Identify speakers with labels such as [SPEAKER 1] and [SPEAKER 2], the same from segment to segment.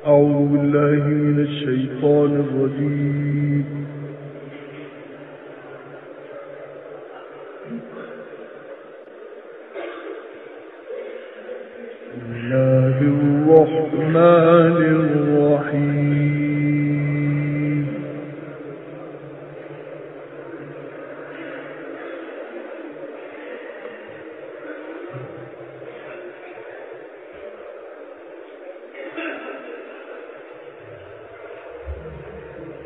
[SPEAKER 1] أعوذ بالله من الشيطان الرجيم. بسم الله الرحمن الرحيم.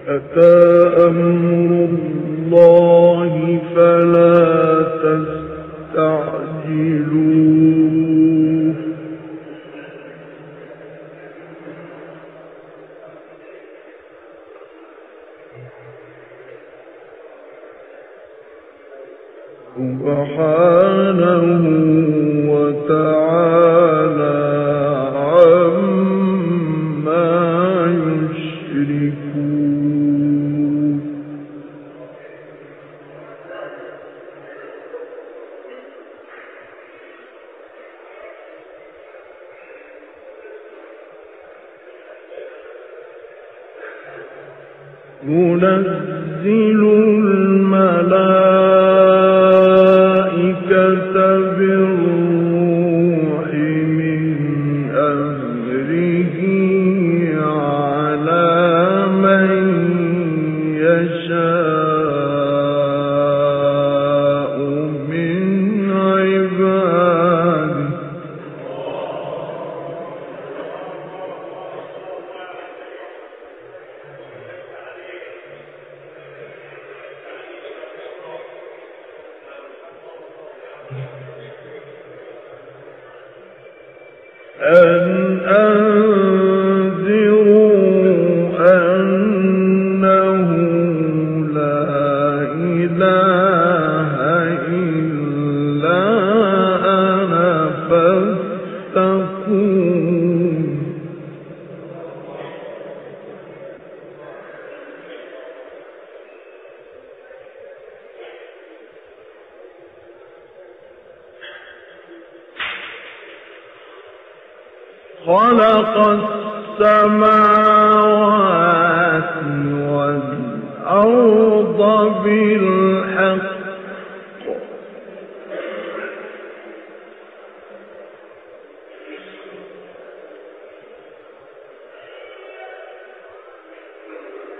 [SPEAKER 1] أتى أمر الله فلا تستعجلوه سبحانه وتعالى عما يشركون. ينزل الملائكة بالروح من أمره على من يشاء من عباده أن أنذروا أنه لا إله إلا أنا فاتقون. خلق السماوات والأرض بالحق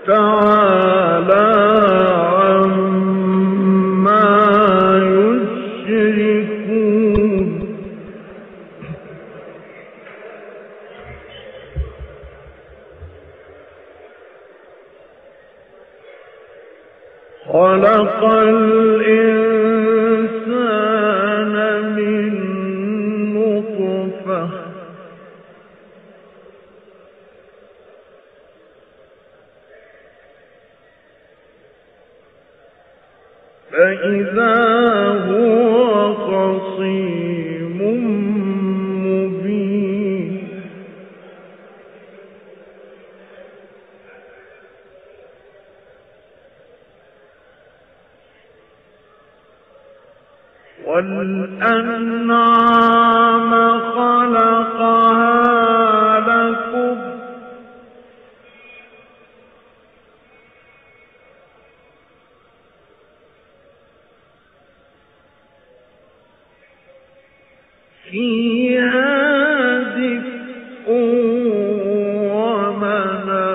[SPEAKER 1] تعالى عما يشركون. خلق الإنسان من نطفة فإذا هو خصيم مبين. والأنعام خلقها لكم فيها دفء ومنافع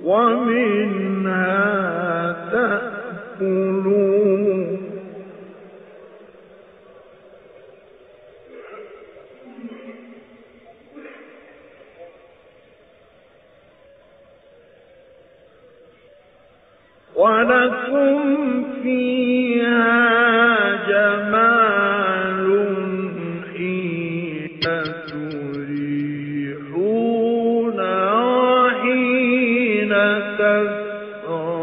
[SPEAKER 1] ومنها تأكلون. ولكم فيها جمال حين تريحون وحين تسرحون.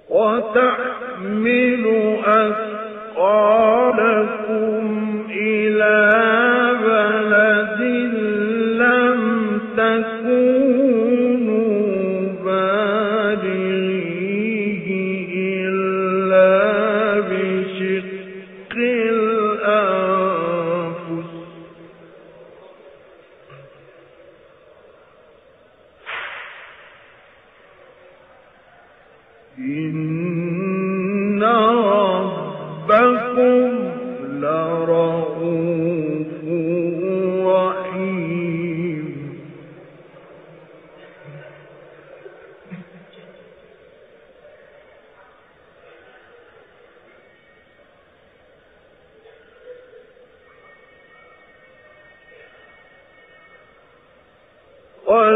[SPEAKER 1] وتحمل أثقالكم إلى بلد لم تكونوا بالغيه إلا بشق الأنفس إن ربكم لرؤوف رحيم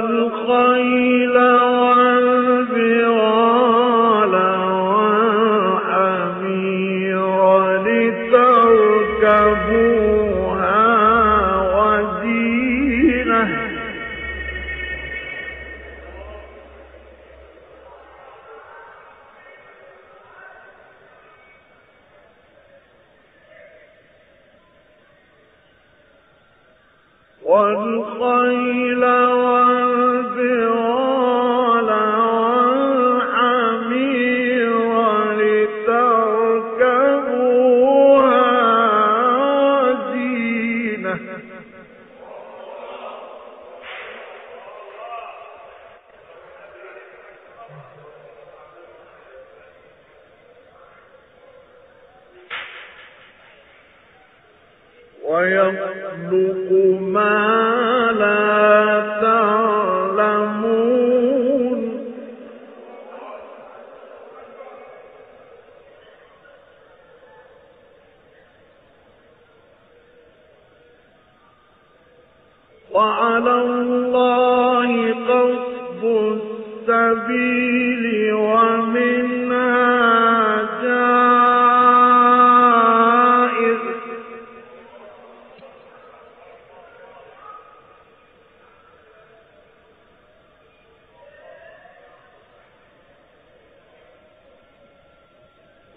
[SPEAKER 1] والخيل والبغال والحمير لتركبوها وزينة والخيل والبغال والحمير لتركبوها وزينة ويخلق ما لا تعلمون وعلى الله قصد السبيل ومنها جائر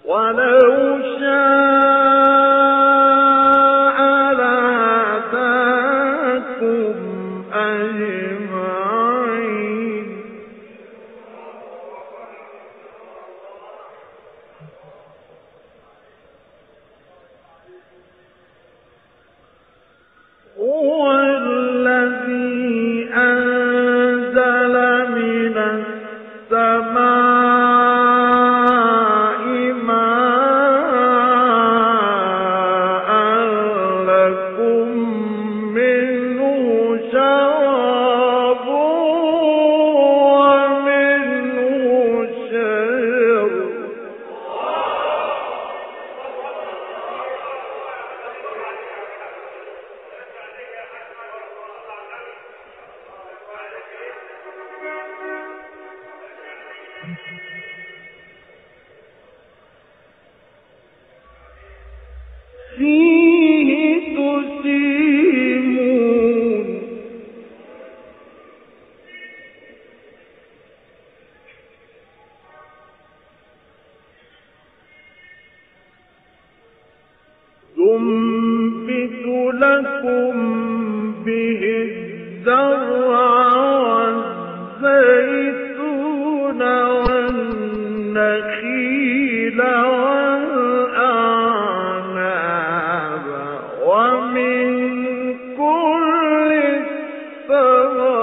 [SPEAKER 1] ولو شاء لهداكم أجمعين هو الذي أنزل من السماء ماء لكم منه شراب ومنه شجر فيه تسيمون ينبت لكم به الزرع والزيتون والنخيل والأعناب ومن كل الثمرات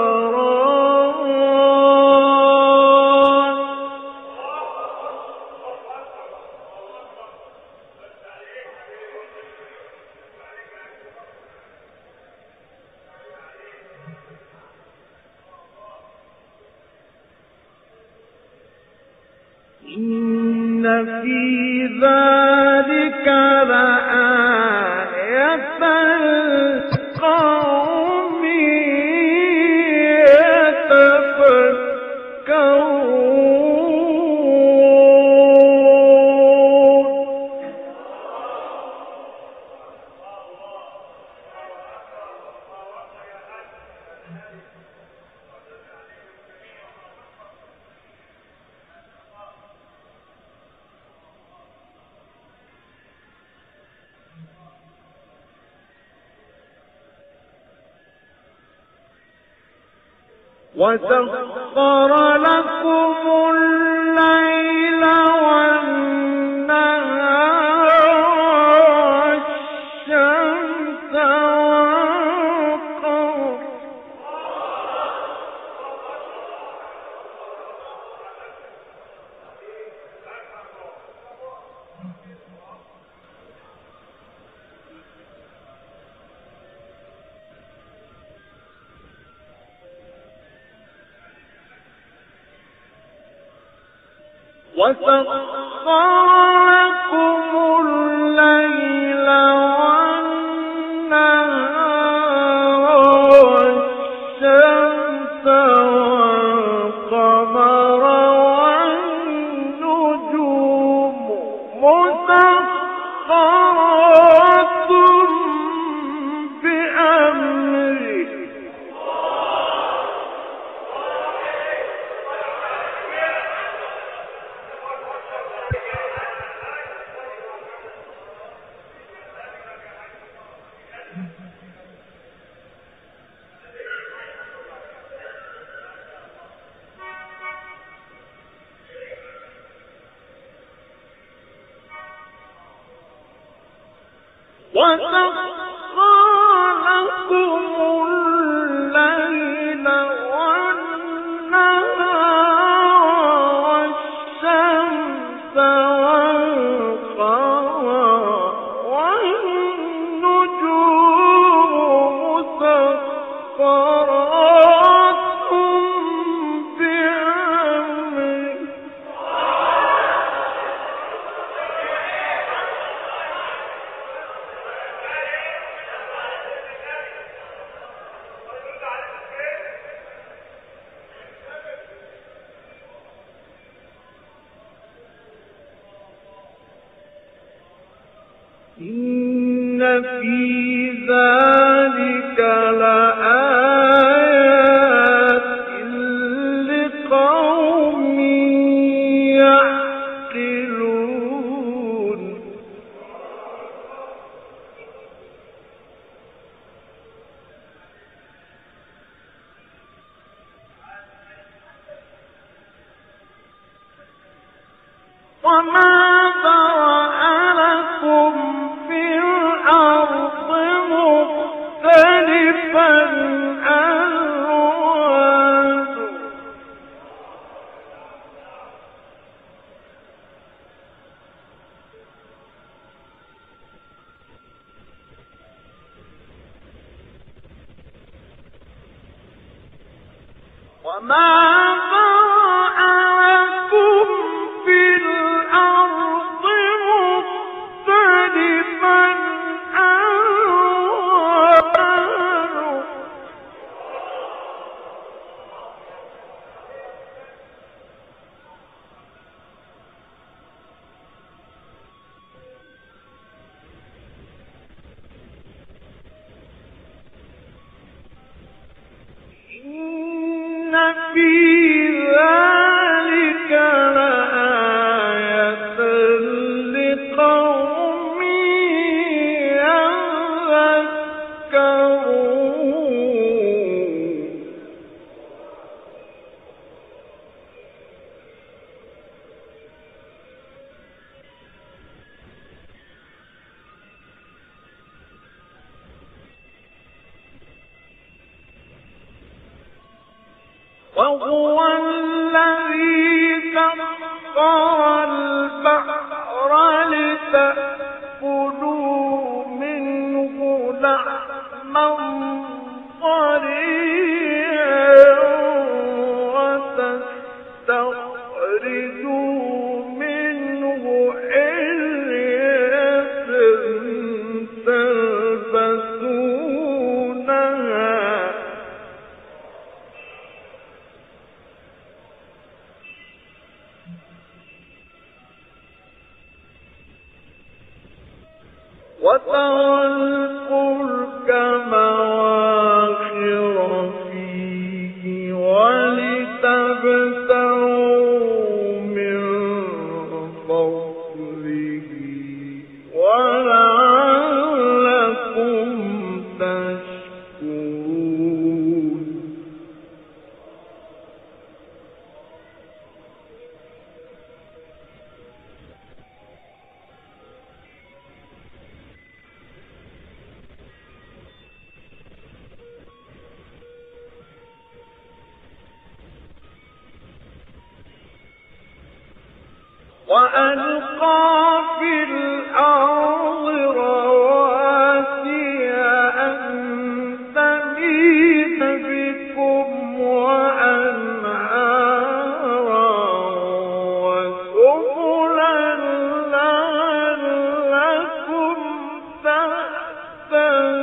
[SPEAKER 1] إن في ذلك لآية قوم يتفكرون وسخر لكم الليل والنهار والشمس والقمر وسخر لكم الليل والنهار والشمس والقمر والنجوم مسخرات بأمره وسخر لكم الليل والنهار والشمس والقمر والنجوم مسخرات بأمره إن في ذلك لآيات لقوم يعقلون وما ذرأ لكم في الأرض مختلفا ألوانه وما ذرأ لكم في الأرض مختلفا ألوانه إن في ذلك لآية لقوم يذكرون وهو الذي سخر البحر لتأكلوا منه لحما طريا وتستخرجوا منه حلية تلبسونها وترى الفلك مواخر فيه ولتبتغوا من فضله ولعلكم تشكرون وألقى في الأرض رواسي أن تميد بكم وأنهارا وسبلا لعلكم تهتدون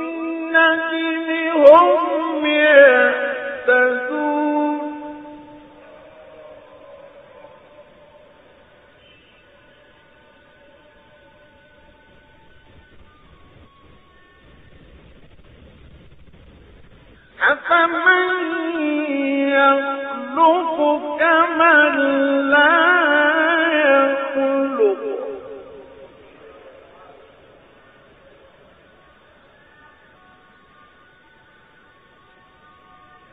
[SPEAKER 1] وبالنجم هم يهتدون أفمن يخلق كمن لا يخلق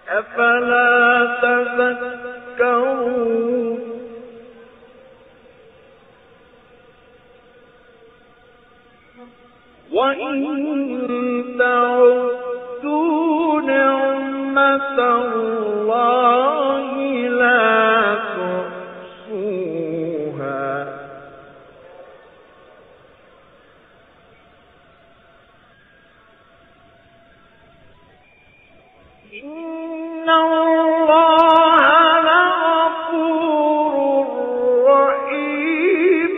[SPEAKER 1] أفلا تذكرون وإن تعدوا نعمة الله لا تحصوها إن الله لغفور رحيم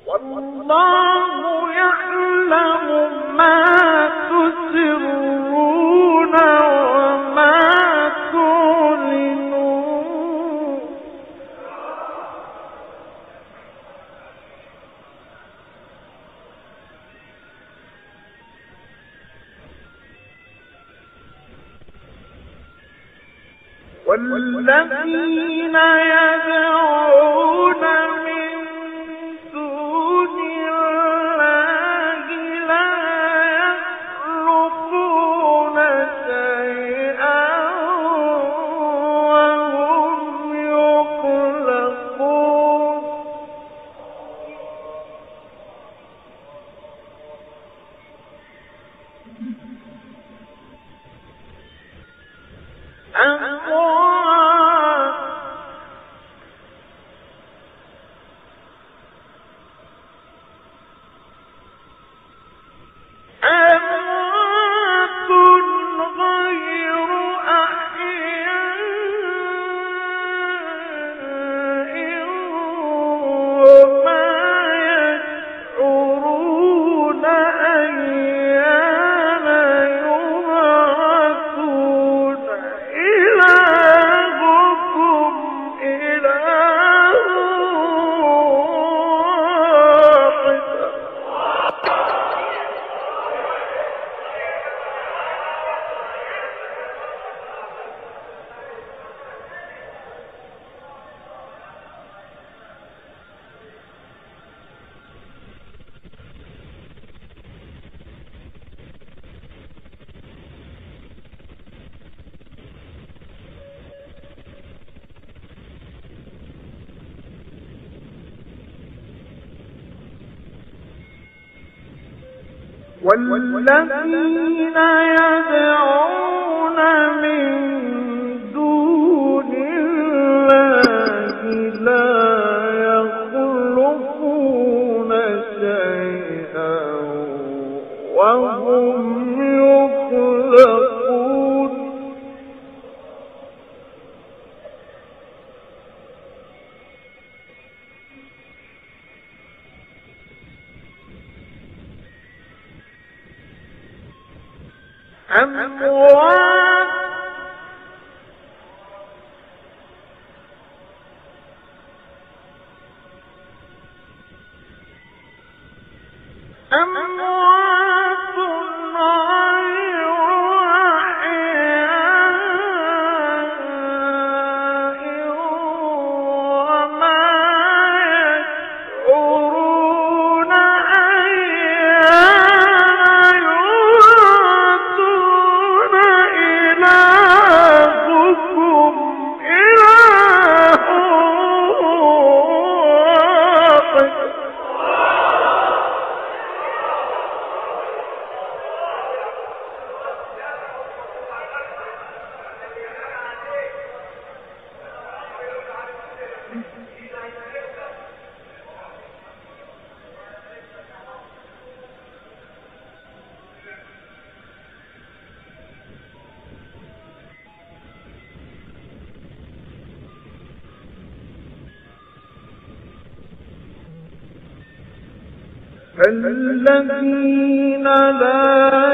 [SPEAKER 1] والله يعلم ما تسرون وما تعلنون والذين يدعون من دون الله لا يخلقون شيئا وهم يخلقون أموات والذين يدعون من دون الله لا يخلقون شيئا وهم يخلقون أموات غير أحياء وما يشعرون أيان يبعثون إلهكم إله واحد الذين لا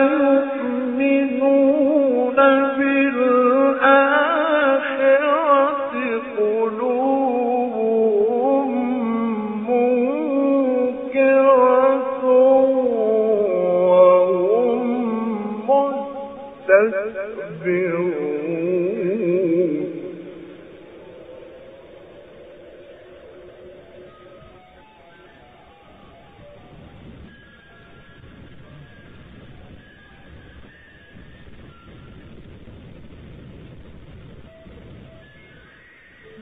[SPEAKER 1] يؤمنون بالآخرة قلوبهم منكرة وهم مستكبرون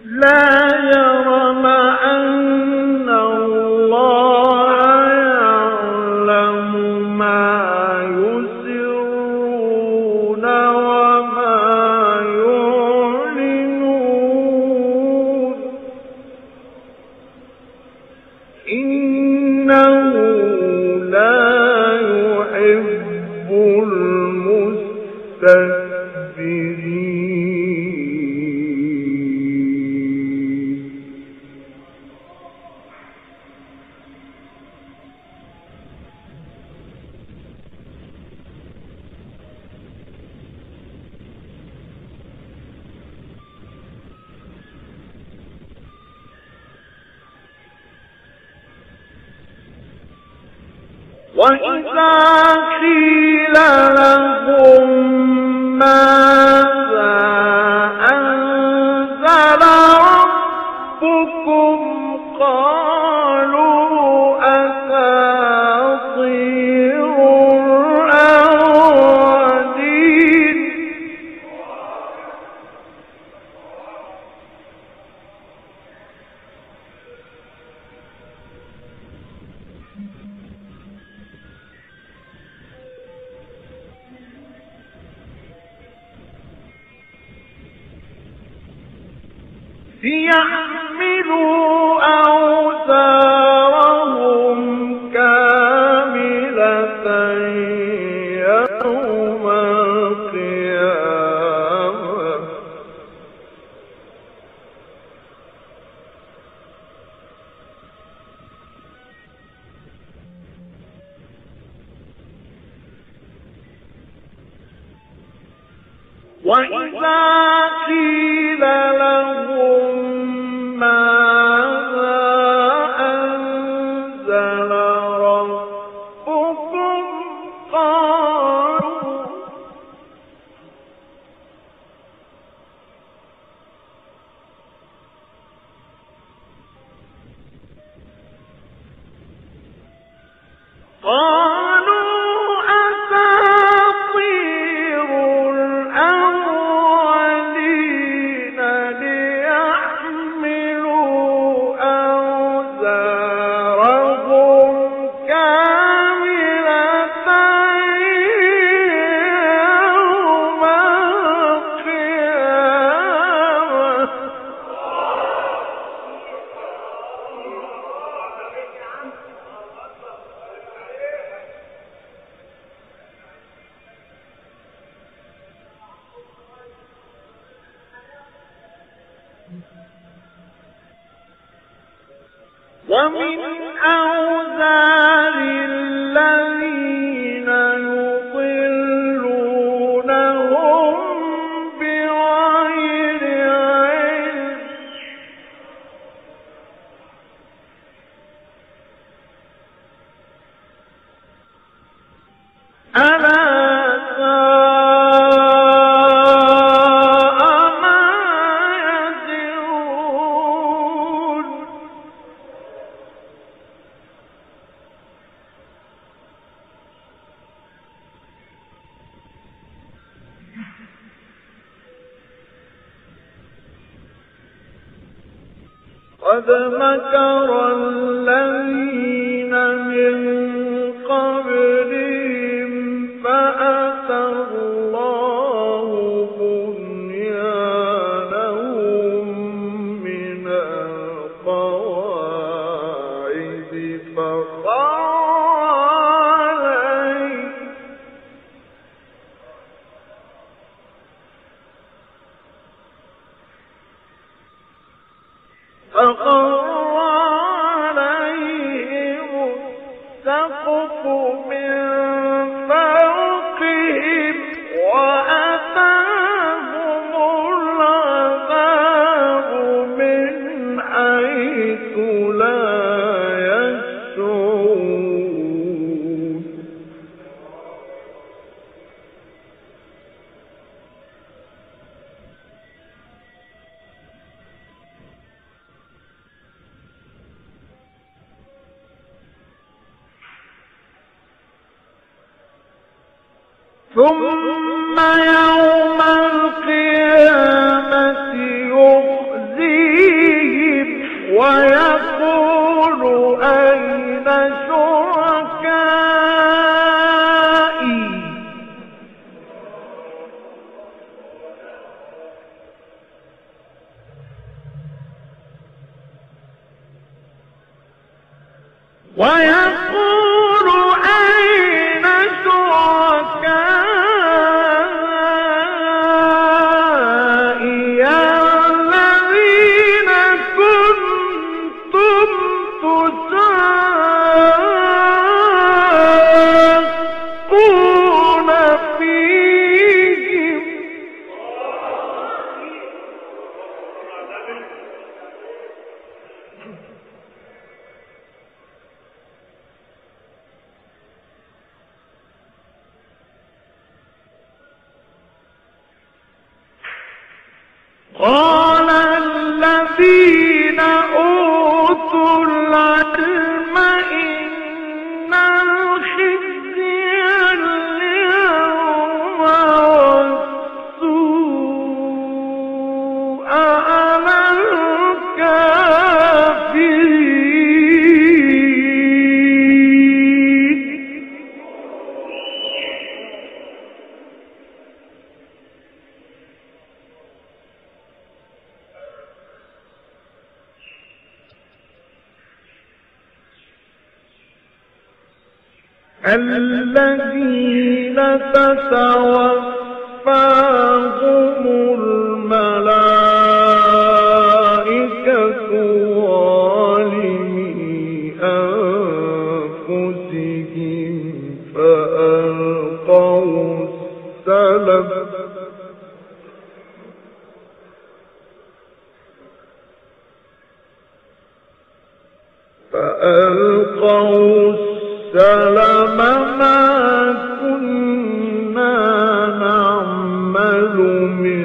[SPEAKER 1] لا جرم أن الله يعلم ما يسرون وما يعلنون إنه لا يحب المستكبرين وإذا قيل لهم ماذا أنزل ربكم قالوا أساطير الأولين ليحملوا أوزارهم كاملة يوم القيامة وإذا قيل لهم ماذا أنزل ربكم قالوا أساطير الأولين ليحملوا أوزارهم كاملة ومن أوزار الذين يضلونهم بغير علم ألا ساء ما يزرون قد مكر الذين من قبلهم فأتى الله بنيانهم من القواعد فخر عليهم السقف من فوقهم وأتاهم العذاب من حيث لا يشعرون ثم يوم القيامة يخزيهم ويقول أين شركائي ويقول أين شركائي الذين كنتم تشاقون فيهم قال الذين أوتوا العلم إن الخزي اليوم والسوء على الكافرين الذين تتوفاهم الملائكة ظالمي أنفسهم فألقوا السلم ما كنا نعمل من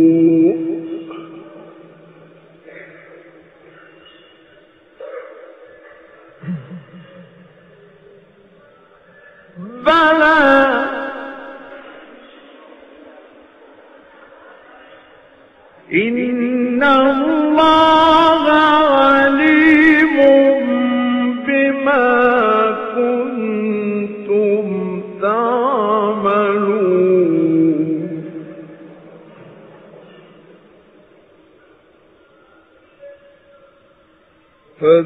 [SPEAKER 1] سوء بلى إن الله عليم بما كنتم تعملون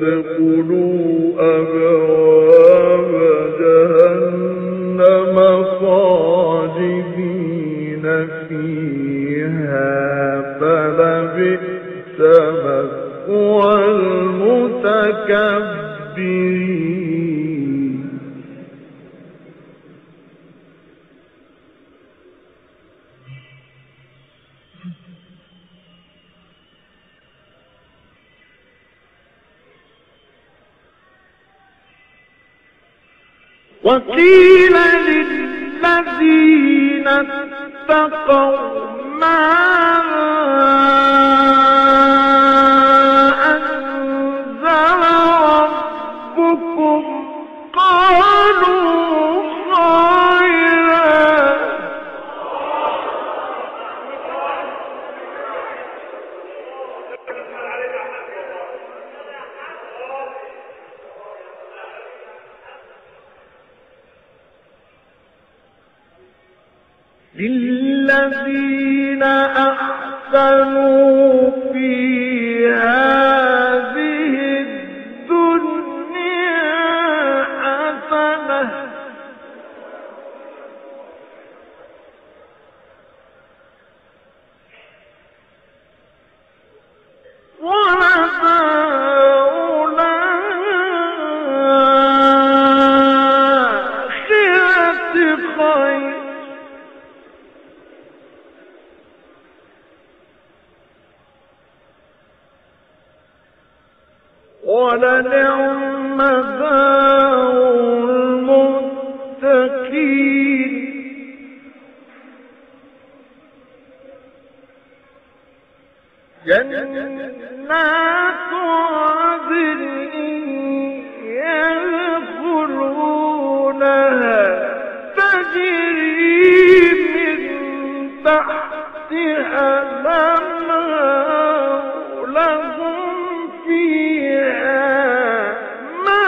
[SPEAKER 1] فادخلوا أبواب جهنم خالدين فيها فلبئس مثوى المتكبرين وقيل للذين اتقوا ماذا أنزل ربكم قالوا خيرا للذين أحسنوا في هذه الدنيا حسنة ولدار الآخرة خير ولنعم دار المتقين جنات عدن يدخلونها تجري من تحتها الأنهار لهم فيها ما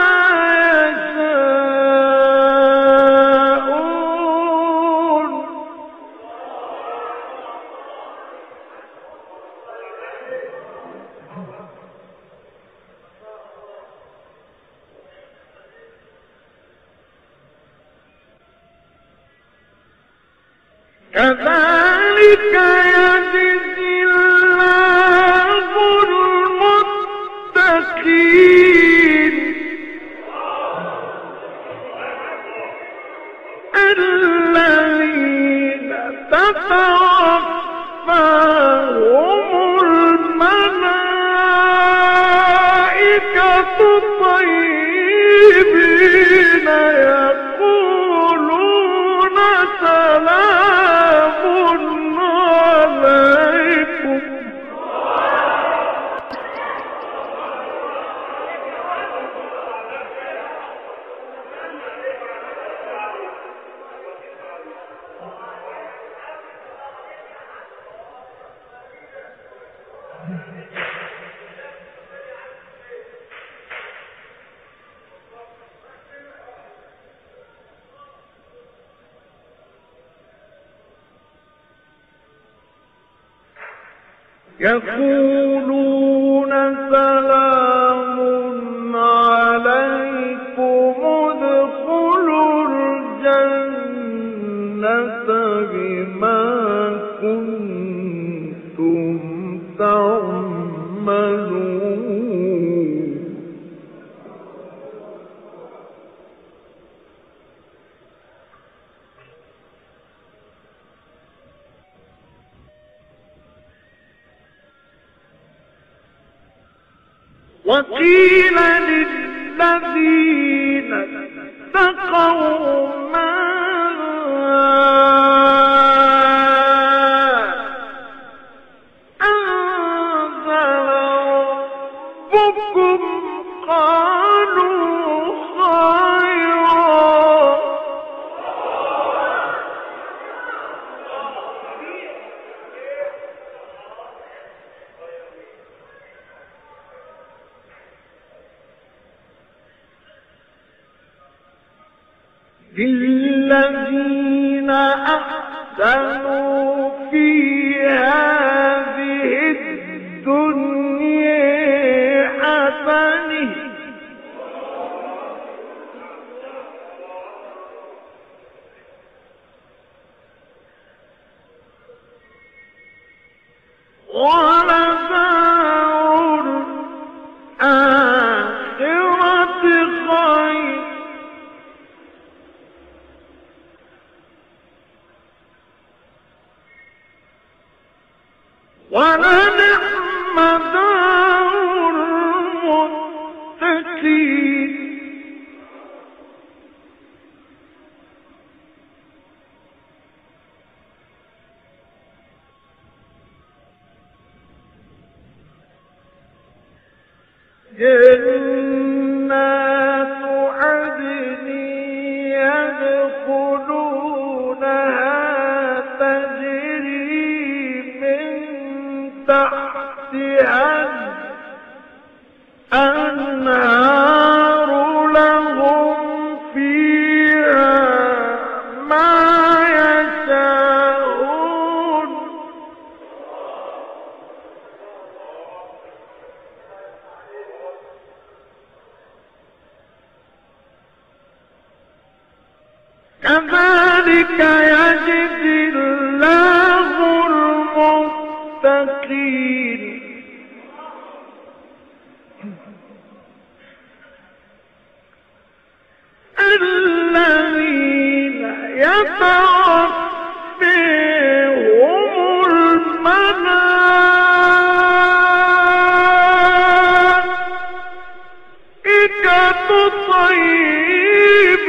[SPEAKER 1] يشاءون كذلك يجزي الله المتقين الذين تتوفاهم الملائكة طيبين يقولون سلام عليكم يقولون سلام عليكم ادخلوا الجنة بما كنتم تعملون وقيل للذين اتقوا ماذا أنزل ربكم قالوا خيرا للذين أحسنوا في هذه الدنيا حسنة ولدار جنات عدن يدخلونها تجري من تحتها الأنهار لهم فيها ما يشاءون كذلك يجزي الله المتقين الذين يتوفيهم الملائكة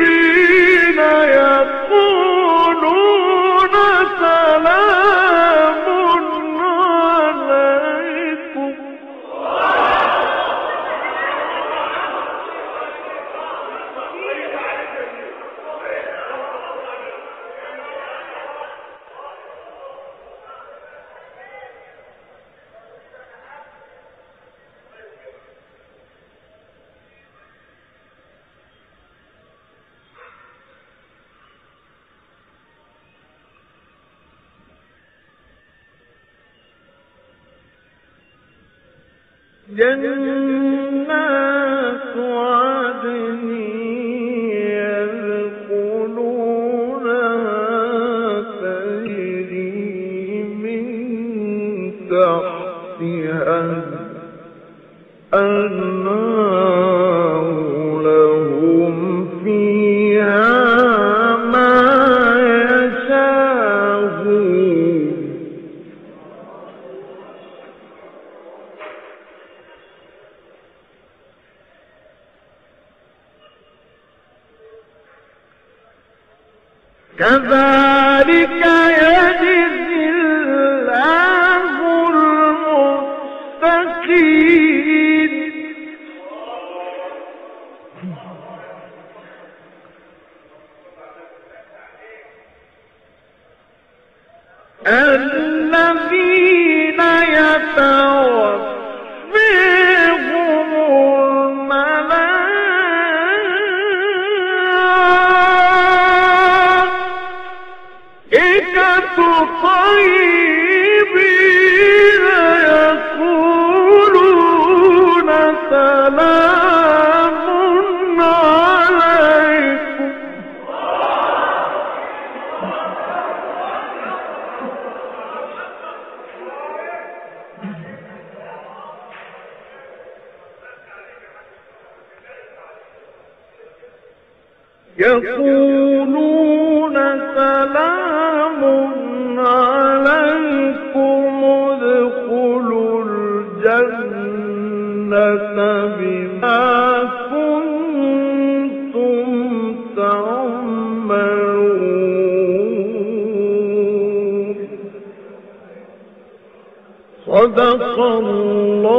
[SPEAKER 1] طيبين يقولون سلام عليكم جنات عدن يدخلونها تجري من تحتها الأنهار لهم فيها ما يشاءون كذلك يجزي الله المتقين الذين يتوفيهم الملائكة طيبين يقولون سلام عليكم يقولون سلام عليكم ادخلوا الجنة بما كنتم تعملون صدق الله